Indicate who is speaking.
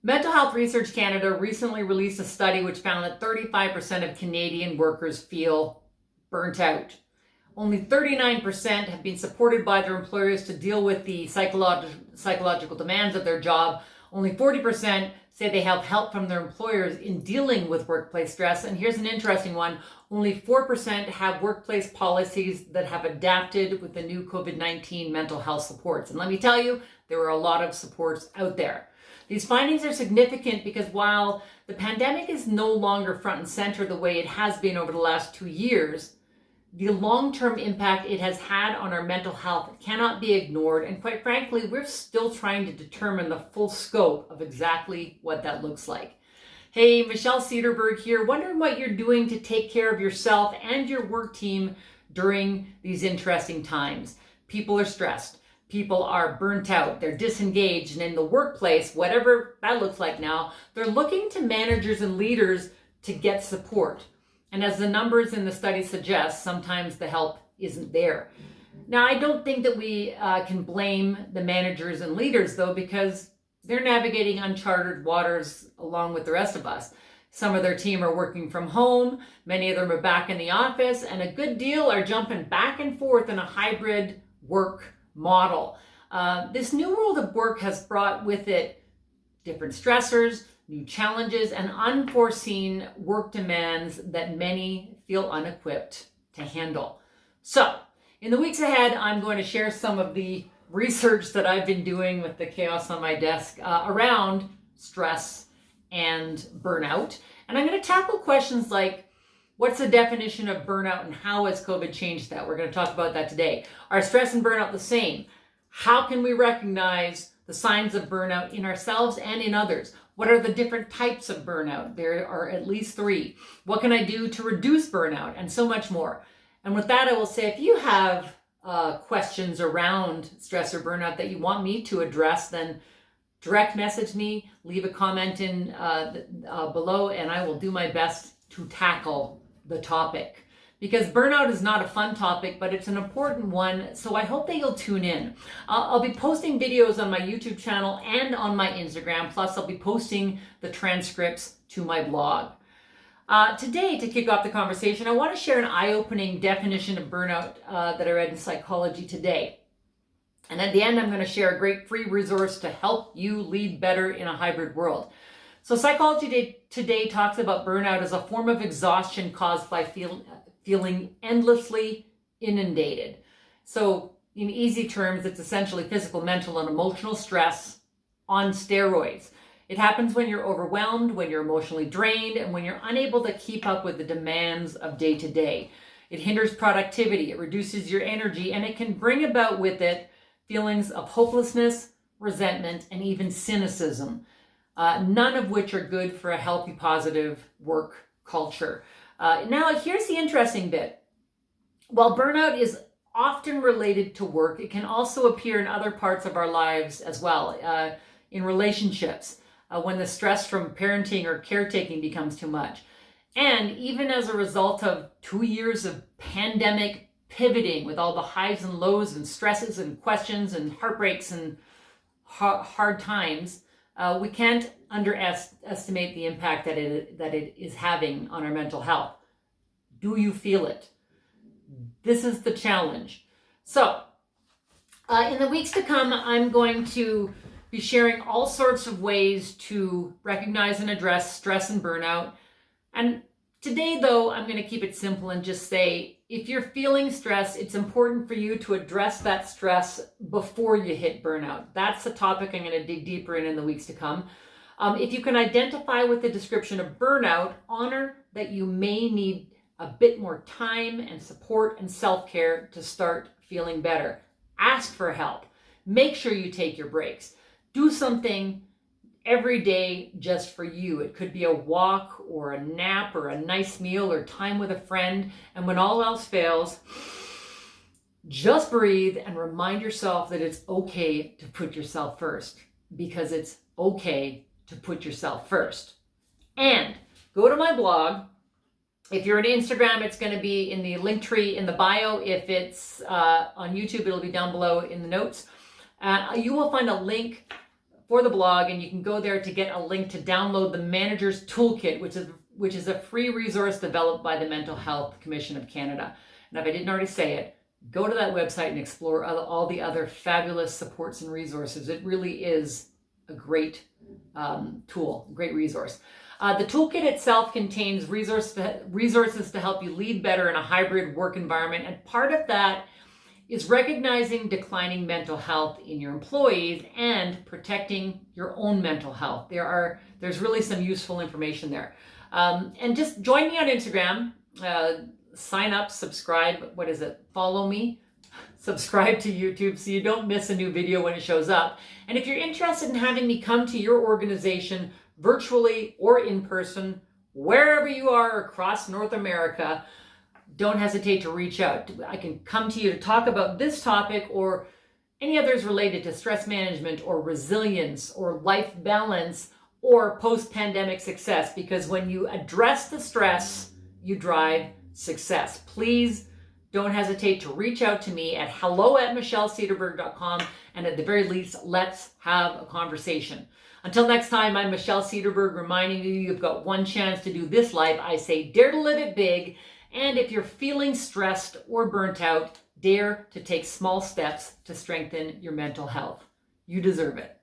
Speaker 1: Mental Health Research Canada recently released a study which found that 35% of Canadian workers feel burnt out. Only 39% have been supported by their employers to deal with the psychological demands of their job. Only 40% say they have help from their employers in dealing with workplace stress. And here's an interesting one. Only 4% have workplace policies that have adapted with the new COVID-19 mental health supports. And let me tell you, there are a lot of supports out there. These findings are significant because while the pandemic is no longer front and center the way it has been over the last 2 years, the long-term impact it has had on our mental health cannot be ignored. And quite frankly, we're still trying to determine the full scope of exactly what that looks like. Hey, Michelle Cederberg here, wondering what you're doing to take care of yourself and your work team during these interesting times. People are stressed. People are burnt out, they're disengaged, and in the workplace, whatever that looks like now, they're looking to managers and leaders to get support. And as the numbers in the study suggest, sometimes the help isn't there. Now, I don't think that we can blame the managers and leaders, though, because they're navigating uncharted waters along with the rest of us. Some of their team are working from home, many of them are back in the office, and a good deal are jumping back and forth in a hybrid work model. This new world of work has brought with it different stressors, new challenges, and unforeseen work demands that many feel unequipped to handle. So, in the weeks ahead, I'm going to share some of the research that I've been doing with the chaos on my desk around stress and burnout. And I'm going to tackle questions like, what's the definition of burnout and how has COVID changed that? We're going to talk about that today. Are stress and burnout the same? How can we recognize the signs of burnout in ourselves and in others? What are the different types of burnout? There are at least 3. What can I do to reduce burnout? And so much more. And with that, I will say, if you have questions around stress or burnout that you want me to address, then direct message me, leave a comment in below, and I will do my best to tackle the topic. Because burnout is not a fun topic, but it's an important one, so I hope that you'll tune in. I'll be posting videos on my YouTube channel and on my Instagram, plus I'll be posting the transcripts to my blog. Today, to kick off the conversation, I want to share an eye-opening definition of burnout that I read in Psychology Today. And at the end, I'm going to share a great free resource to help you lead better in a hybrid world. So Psychology Today talks about burnout as a form of exhaustion caused by feeling endlessly inundated. So in easy terms, it's essentially physical, mental, and emotional stress on steroids. It happens when you're overwhelmed, when you're emotionally drained, and when you're unable to keep up with the demands of day to day. It hinders productivity, it reduces your energy, and it can bring about with it feelings of hopelessness, resentment, and even cynicism. None of which are good for a healthy, positive work culture. Now, here's the interesting bit. While burnout is often related to work, it can also appear in other parts of our lives as well, in relationships, when the stress from parenting or caretaking becomes too much. And even as a result of 2 years of pandemic pivoting with all the highs and lows and stresses and questions and heartbreaks and hard times, we can't underestimate the impact that it is having on our mental health. Do you feel it? This is the challenge. So, in the weeks to come, I'm going to be sharing all sorts of ways to recognize and address stress and burnout. And today, though, I'm going to keep it simple and just say, if you're feeling stress, it's important for you to address that stress before you hit burnout. That's the topic I'm going to dig deeper in the weeks to come. If you can identify with the description of burnout, honor that you may need a bit more time and support and self-care to start feeling better. Ask for help. Make sure you take your breaks. Do something every day just for you. It could be a walk or a nap or a nice meal or time with a friend. And when all else fails, just breathe and remind yourself that it's okay to put yourself first, because it's okay to put yourself first. And go to my blog. If you're on Instagram, it's going to be in the link tree in the bio. If it's on YouTube, it'll be down below in the notes. You will find a link for the blog, and you can go there to get a link to download the Manager's Toolkit, which is a free resource developed by the Mental Health Commission of Canada. And if I didn't already say it, go to that website and explore all the other fabulous supports and resources. It really is a great tool, great resource. The toolkit itself contains resources to help you lead better in a hybrid work environment. And part of that is recognizing declining mental health in your employees and protecting your own mental health. There's really some useful information there. And just join me on Instagram. Sign up, subscribe, follow me, subscribe to YouTube so you don't miss a new video when it shows up. And if you're interested in having me come to your organization virtually or in person, wherever you are across North America, don't hesitate to reach out. I can come to you to talk about this topic or any others related to stress management or resilience or life balance or post-pandemic success, because when you address the stress, you drive success. Please don't hesitate to reach out to me at hello@michellecedarberg.com, and at the very least, let's have a conversation. Until next time, I'm Michelle Cedarberg, reminding you you've got one chance to do this life. I say dare to live it big, and if you're feeling stressed or burnt out, dare to take small steps to strengthen your mental health. You deserve it.